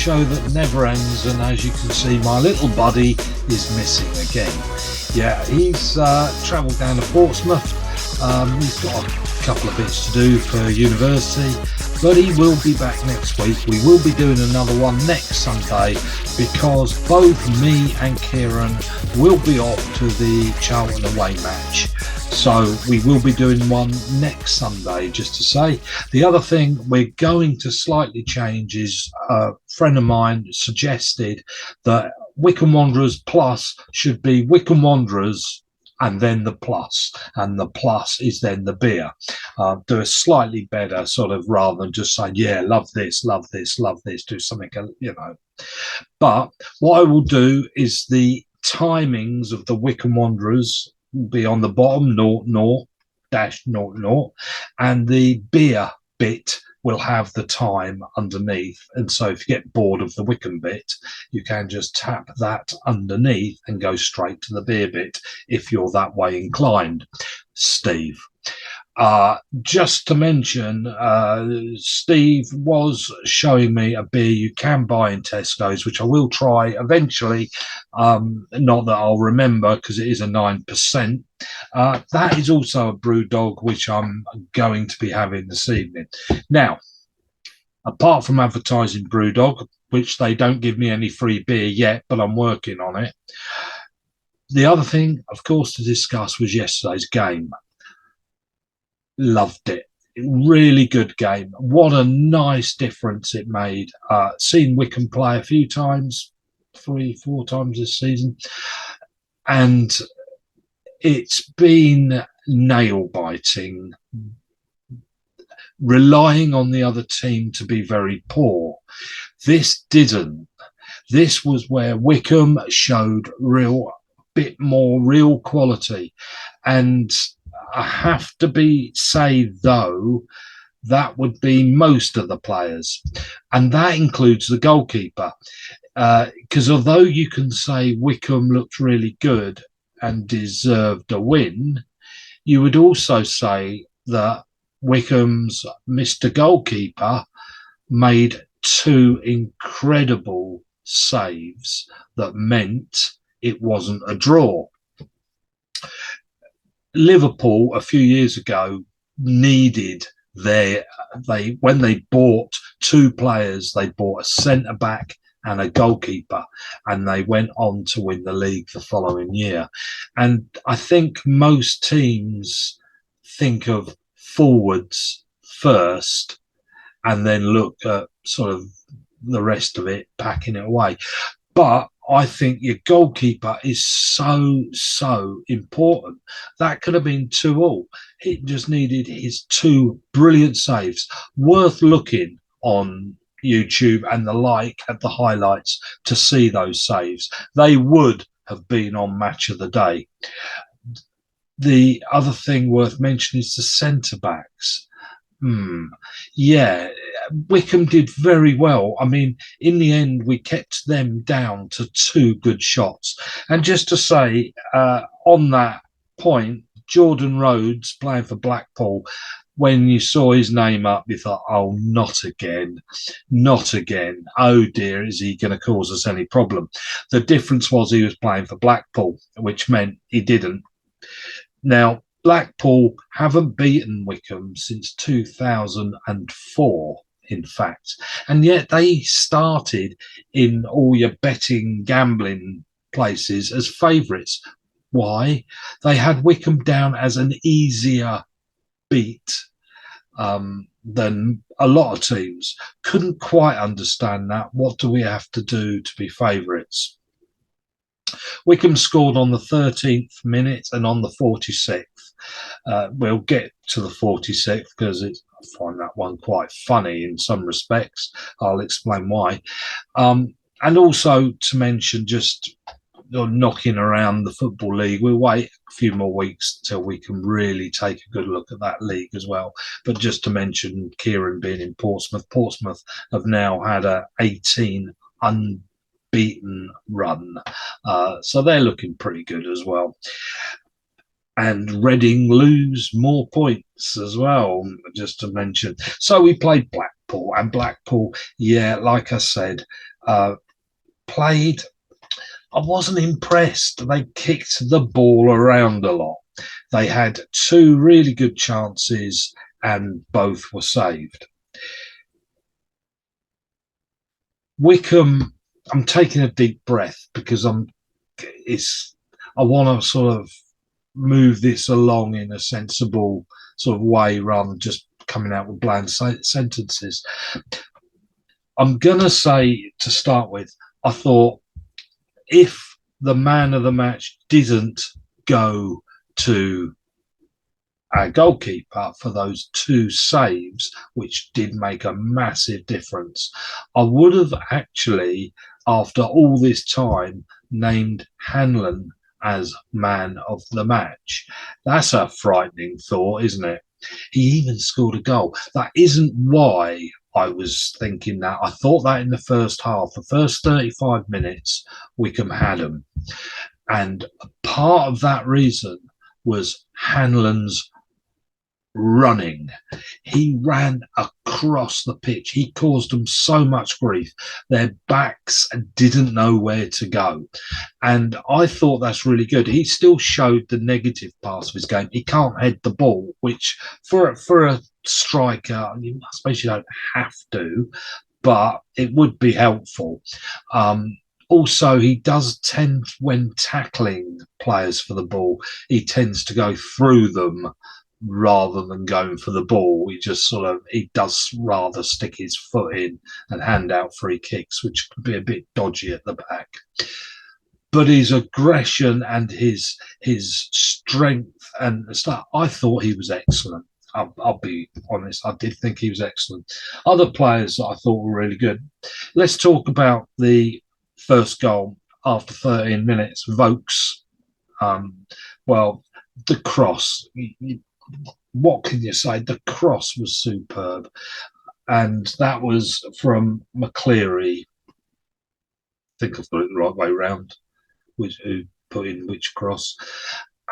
show that never ends, and as you can see, my little buddy is missing again. Yeah, he's travelled down to Portsmouth. He's got a couple of bits to do for university, but he will be back next week. We will be doing another one next Sunday because both me and Kieran will be off to the Charlton away match. So we will be doing one next Sunday, just to say. The other thing we're going to slightly change is a friend of mine suggested that Wycombe Wanderers Plus should be Wycombe Wanderers and then the plus, and the plus is then the beer. Do a slightly better sort of, rather than just saying, yeah, love this, love this, love this, do something, you know. But what I will do is the timings of the Wycombe Wanderers be on the bottom, 00-00, and the beer bit will have the time underneath. And so if you get bored of the Wycombe bit, you can just tap that underneath and go straight to the beer bit if you're that way inclined. Steve. Just to mention, Steve was showing me a beer you can buy in Tesco's, which I will try eventually. Not that I'll remember because it is a 9%. That is also a Brewdog, which I'm going to be having this evening. Now, apart from advertising Brewdog, which they don't give me any free beer yet, but I'm working on it. The other thing, of course, to discuss was yesterday's game. Loved it. Really good game. What a nice difference it made. Seen Wycombe play a few times, 3-4 times this season, and it's been nail biting, relying on the other team to be very poor. This didn't. This was where Wycombe showed bit more real quality, and I have to say though, that would be most of the players, and that includes the goalkeeper. Because although you can say Wycombe looked really good and deserved a win, you would also say that Wycombe's Mr. Goalkeeper made 2 incredible saves that meant it wasn't a draw. Liverpool a few years ago needed when they bought 2 players, they bought a centre back and a goalkeeper, and they went on to win the league the following year. And I think most teams think of forwards first and then look at sort of the rest of it, packing it away. But I think your goalkeeper is so important. That could have been 2-2. It just needed his 2 brilliant saves. Worth looking on YouTube and the like at the highlights to see those saves. They would have been on Match of the Day. The other thing worth mentioning is the centre backs. Yeah, Wycombe did very well. I mean, in the end, we kept them down to 2 good shots. And just to say, on that point, Jordan Rhodes playing for Blackpool, when you saw his name up, you thought, oh, not again, not again. Oh dear, is he going to cause us any problem? The difference was he was playing for Blackpool, which meant he didn't. Now, Blackpool haven't beaten Wycombe since 2004, in fact. And yet they started in all your betting, gambling places as favourites. Why? They had Wycombe down as an easier beat than a lot of teams. Couldn't quite understand that. What do we have to do to be favourites? Wycombe scored on the 13th minute and on the 46th. We'll get to the 46th because I find that one quite funny in some respects. I'll explain why. And also to mention, just knocking around the Football League, we'll wait a few more weeks till we can really take a good look at that league as well. But just to mention, Kieran being in Portsmouth have now had a 18 unbeaten run. So they're looking pretty good as well. And Reading lose more points as well, just to mention. So we played Blackpool, and Blackpool, yeah, like I said, Uh, played. I wasn't impressed. They kicked the ball around a lot. They had two really good chances and both were saved. Wycombe, I'm taking a deep breath because I want to sort of move this along in a sensible sort of way rather than just coming out with bland sentences. I'm going to say to start with, I thought if the man of the match didn't go to our goalkeeper for those two saves, which did make a massive difference, I would have actually, after all this time, named Hanlon as man of the match. That's a frightening thought, isn't it? He even scored a goal. That isn't why I was thinking that. I thought that in the first half, the first 35 minutes, Wycombe had him. And part of that reason was Hanlon's running. He ran across the pitch. He caused them so much grief. Their backs didn't know where to go. And I thought that's really good. He still showed the negative part of his game. He can't head the ball, which for a striker, I suppose you don't have to, but it would be helpful. Also, he does tend, when tackling players for the ball, he tends to go through them rather than going for the ball. He does rather stick his foot in and hand out free kicks, which could be a bit dodgy at the back. But his aggression and his strength and stuff, I thought he was excellent. I'll be honest, I did think he was excellent. Other players that I thought were really good. Let's talk about the first goal after 13 minutes. Vokes, well, the cross. What can you say? The cross was superb, and that was from McCleary. I think I've got it the right way round. Who put in which cross?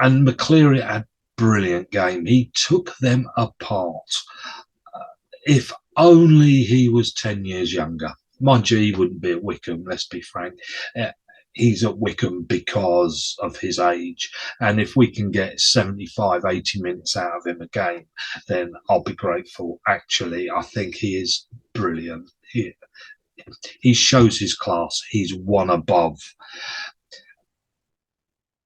And McCleary had a brilliant game. He took them apart. If only he was 10 years younger. Mind you, he wouldn't be at Wycombe, let's be frank. He's at Wycombe because of his age. And if we can get 75, 80 minutes out of him a game, then I'll be grateful. Actually, I think he is brilliant. He shows his class. He's one above.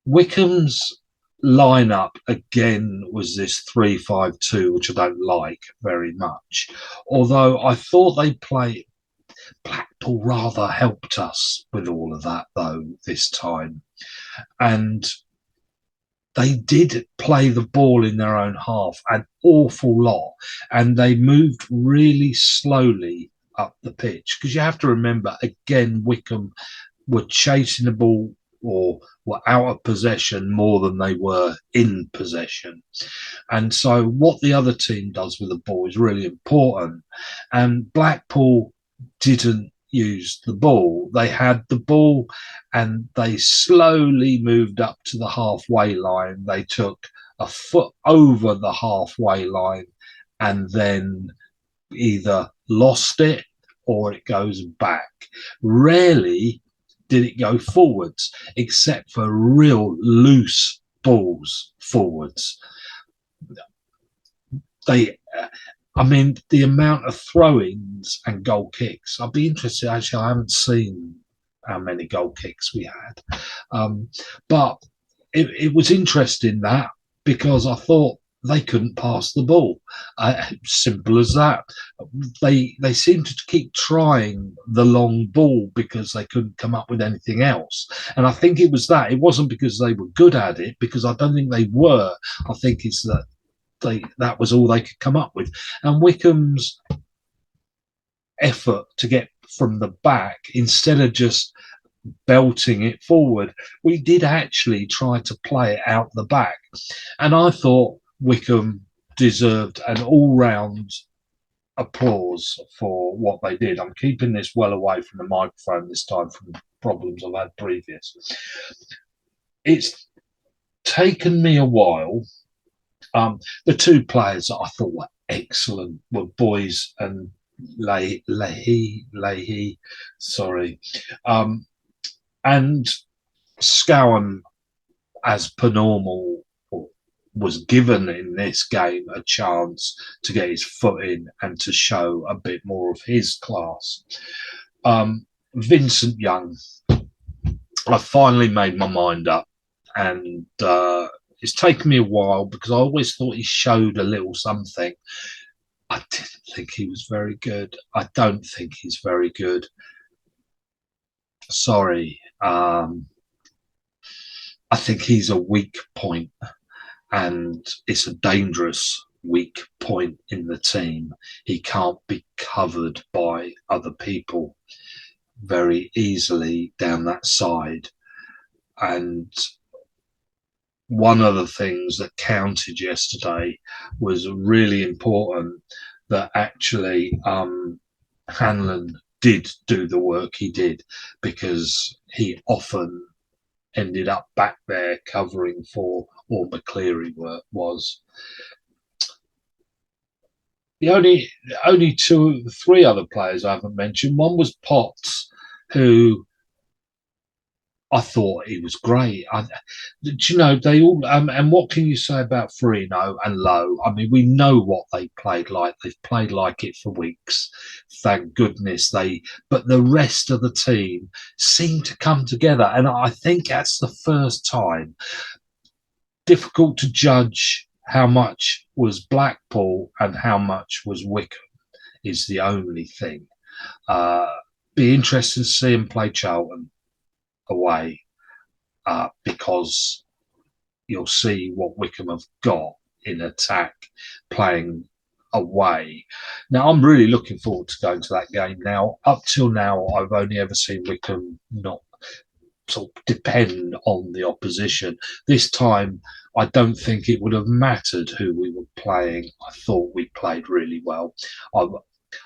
Wycombe's lineup again was this 3-5-2, which I don't like very much. Although I thought they played, Blackpool rather helped us with all of that though this time, and they did play the ball in their own half an awful lot, and they moved really slowly up the pitch, because you have to remember again, Wycombe were chasing the ball or were out of possession more than they were in possession. And so what the other team does with the ball is really important. And Blackpool didn't use the ball. They had the ball and they slowly moved up to the halfway line. They took a foot over the halfway line and then either lost it or it goes back. Rarely did it go forwards, except for real loose balls forwards. The amount of throw-ins and goal kicks. I'd be interested. Actually, I haven't seen how many goal kicks we had, but it was interesting that, because I thought they couldn't pass the ball. Simple as that. They seemed to keep trying the long ball because they couldn't come up with anything else. And I think it was that. It wasn't because they were good at it, because I don't think they were. I think it's that that was all they could come up with. And Wycombe's effort to get from the back, instead of just belting it forward, we did actually try to play it out the back. And I thought Wycombe deserved an all-round applause for what they did. I'm keeping this well away from the microphone this time from the problems I've had previous. It's taken me a while. The two players that I thought were excellent were Boys and Leahy, sorry. Um, and Scowen, as per normal, was given in this game a chance to get his foot in and to show a bit more of his class. Vincent Young, I finally made my mind up, and it's taken me a while because I always thought he showed a little something. I didn't think he was very good. I don't think he's very good. Sorry. I think he's a weak point, and it's a dangerous weak point in the team. He can't be covered by other people very easily down that side. And one of the things that counted yesterday was really important, that actually Hanlon did do the work he did, because he often ended up back there covering for all McCleary was. The only three other players I haven't mentioned. One was Potts, who I thought he was great. Do you know, they all, and what can you say about Farino and Lowe? I mean, we know what they played like. They've played like it for weeks. Thank goodness but the rest of the team seemed to come together. And I think that's the first time. Difficult to judge how much was Blackpool and how much was Wycombe is the only thing. Be interested to see him play Charlton away, because you'll see what Wycombe have got in attack playing away. Now, I'm really looking forward to going to that game. Now, up till now, I've only ever seen Wycombe not sort of depend on the opposition. This time, I don't think it would have mattered who we were playing. I thought we played really well. I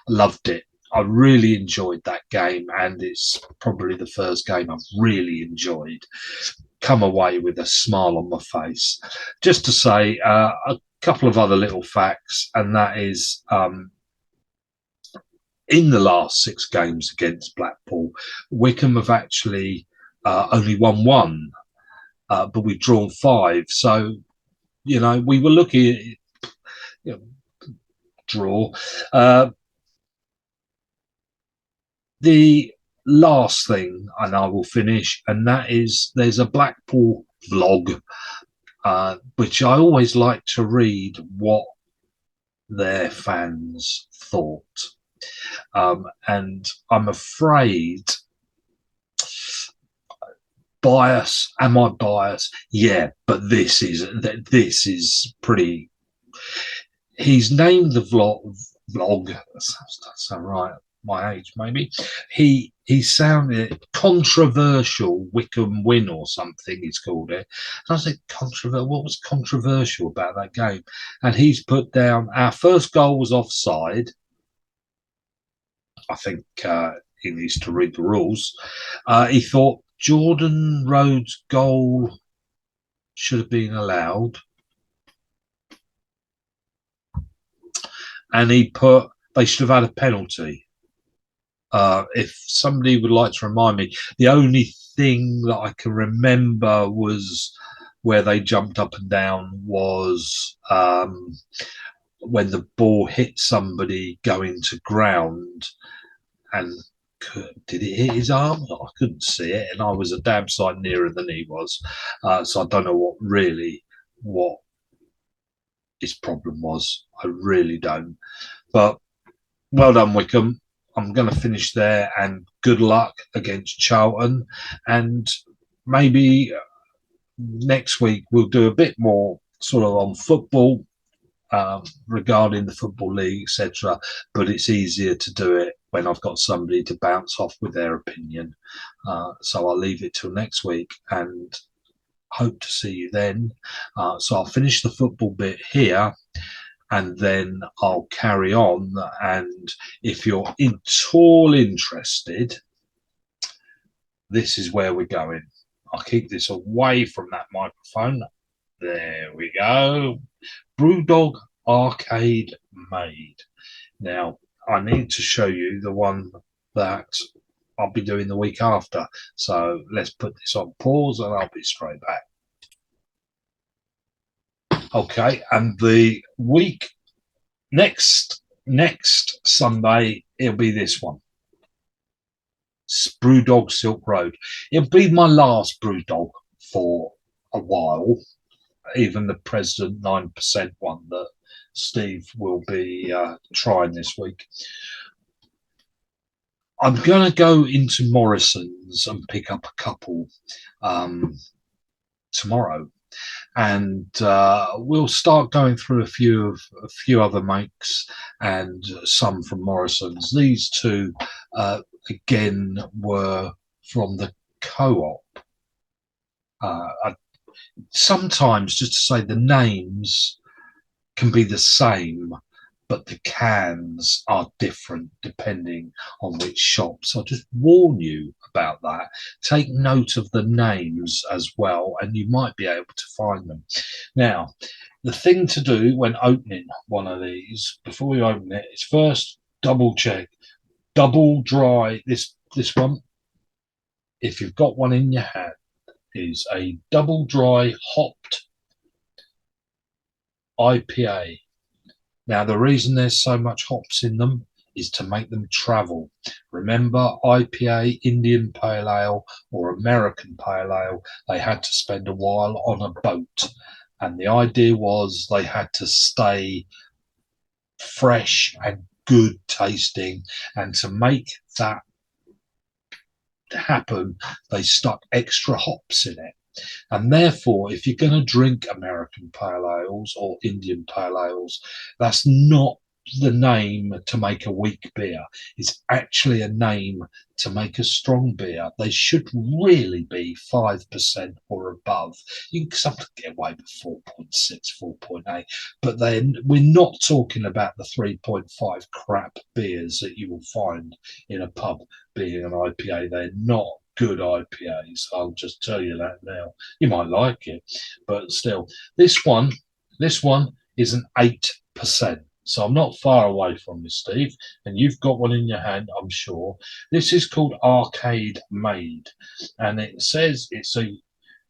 loved it. I really enjoyed that game, and it's probably the first game I've really enjoyed. Come away with a smile on my face. Just to say a couple of other little facts, and that is in the last 6 games against Blackpool, Wycombe have actually only won 1, but we've drawn 5. So, you know, we were looking at, you know, draw. The last thing, and I will finish, and that is there's a Blackpool vlog, which I always like to read what their fans thought. And I'm afraid, bias, am I biased? Yeah, but this is pretty. He's named the vlog. That sounds right. My age, maybe. He sounded controversial Wycombe win or something. He's called it. And I said, controversial. What was controversial about that game? And he's put down our first goal was offside. I think he needs to read the rules. He thought Jordan Rhodes' goal should have been allowed, and he put they should have had a penalty. If somebody would like to remind me, the only thing that I can remember was where they jumped up and down was when the ball hit somebody going to ground, and did it hit his arm? I couldn't see it, and I was a damn sight nearer than he was. So I don't know what his problem was. I really don't. But well done, Wycombe. I'm going to finish there, and good luck against Charlton. And maybe next week we'll do a bit more sort of on football, regarding the Football League, etc. But it's easier to do it when I've got somebody to bounce off with their opinion. So I'll leave it till next week, and hope to see you then. So I'll finish the football bit here, and then I'll carry on. And if you're at all interested, this is where we're going. I'll keep this away from that microphone. There we go. Brewdog Arcade Made. Now, I need to show you the one that I'll be doing the week after. So let's put this on pause and I'll be straight back. Okay, and the week next Sunday, it'll be this one. Brewdog Silk Road. It'll be my last Brewdog for a while. Even the President 9% one that Steve will be trying this week. I'm going to go into Morrison's and pick up a couple tomorrow, and we'll start going through a few other makes and some from Morrison's. These two again were from the co-op. Sometimes, just to say, the names can be the same, but the cans are different depending on which shop. So I'll just warn you about that. Take note of the names as well, and you might be able to find them. Now, the thing to do when opening one of these, before you open it, is first double check, double dry this one. If you've got one in your hand, is a double dry hopped IPA. Now, the reason there's so much hops in them is to make them travel. Remember, IPA, Indian Pale Ale, or American Pale Ale, they had to spend a while on a boat. And the idea was they had to stay fresh and good tasting. And to make that happen, they stuck extra hops in it. And therefore, if you're going to drink American Pale Ales or Indian Pale Ales, that's not the name to make a weak beer. It's actually a name to make a strong beer. They should really be 5% or above. You can sometimes get away with 4.6, 4.8, but then we're not talking about the 3.5 crap beers that you will find in a pub being an IPA. They're not good IPAs. I'll just tell you that now. You might like it, but still, this one is an 8%. So I'm not far away from you, Steve, and you've got one in your hand, I'm sure. This is called Arcade Made, and it says it's a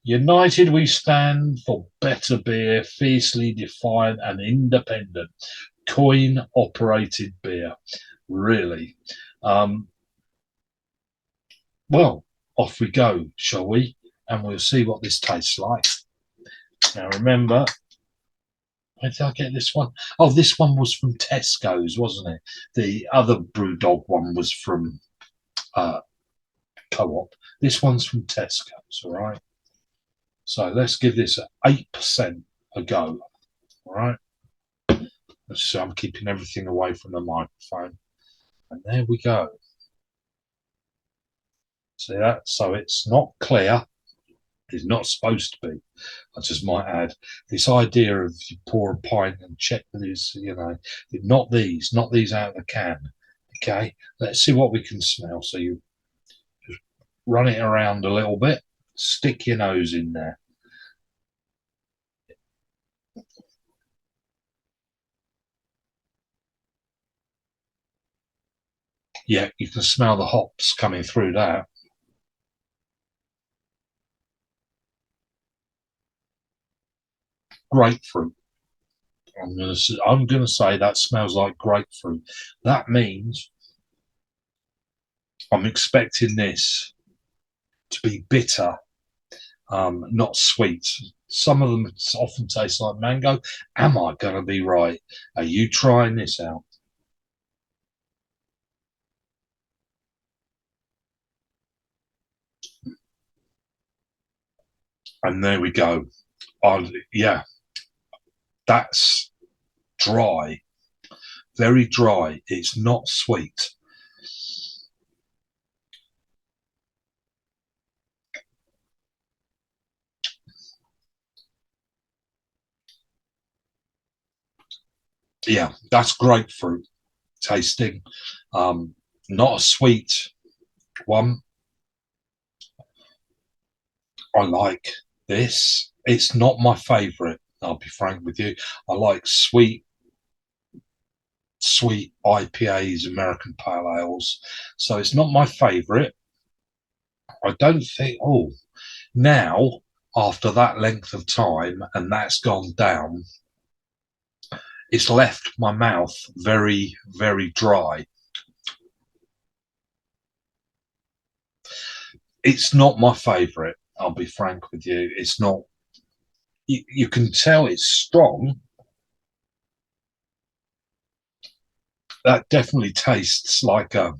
United we stand for better beer, fiercely defiant and independent, coin-operated beer. Really. Well, off we go, shall we? And we'll see what this tastes like. Now, remember, where did I get this one? Oh, this one was from Tesco's, wasn't it? The other Brewdog one was from Co-op. This one's from Tesco's, all right? So let's give this 8% a go, all right? So I'm keeping everything away from the microphone. And there we go. See that? So it's not clear. It's not supposed to be. I just might add this idea of you pour a pint and check these, not these out of the can. Okay, let's see what we can smell. So you just run it around a little bit, stick your nose in there. Yeah, you can smell the hops coming through that. Grapefruit. I'm gonna say that smells like grapefruit. That means I'm expecting this to be bitter, not sweet. Some of them often taste like mango. Am I going to be right? Are you trying this out? And there we go. Yeah, that's dry, very dry. It's not sweet. Yeah, that's grapefruit tasting. Not a sweet one. I like this. It's not my favourite. I'll be frank with you. I like sweet sweet IPAs, American Pale Ales. So it's not my favourite. I don't think, now after that length of time and that's gone down, it's left my mouth very, very dry. It's not my favourite, I'll be frank with you. It's not, you can tell it's strong. That definitely tastes like a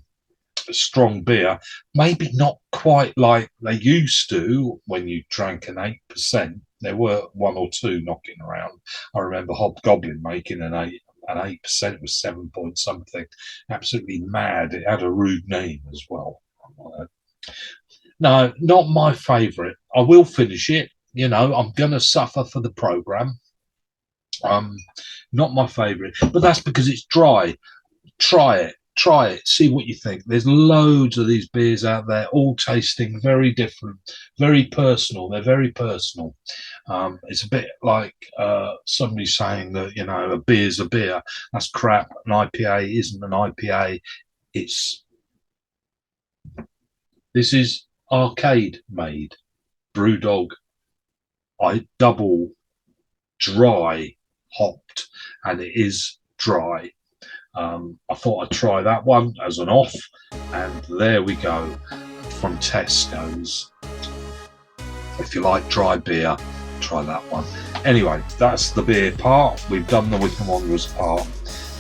strong beer, maybe not quite like they used to when you drank an 8%. There were one or two knocking around. I remember Hobgoblin making an 8% was 7 point something. Absolutely mad. It had a rude name as well. No, not my favourite. I will finish it. I'm gonna suffer for the programme. Not my favourite, but that's because it's dry. Try it, see what you think. There's loads of these beers out there, all tasting very different, very personal. They're very personal. It's a bit like somebody saying that a beer's a beer. That's crap. An IPA isn't an IPA. This is arcade made Brewdog. I double dry hopped, and it is dry. I thought I'd try that one as an off, and there we go from Tesco's. If you like dry beer, try that one. Anyway, that's the beer part. We've done the Wycombe Wanderers part,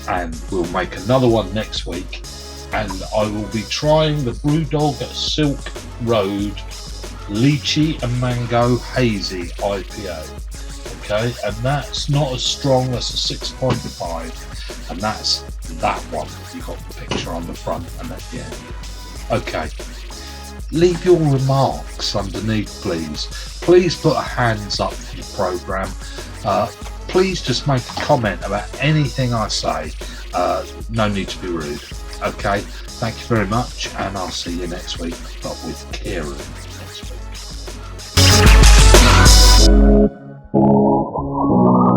and we'll make another one next week. And I will be trying the Brewdog Silk Road Lychee and Mango Hazy IPA. Okay, and that's not as strong as a 6.5, and that's that one. You got the picture on the front and at the end. Okay, leave your remarks underneath, please put a hands up for the programme. Please just make a comment about anything I say. No need to be rude. Okay, thank you very much, and I'll see you next week, but with Kieran next week.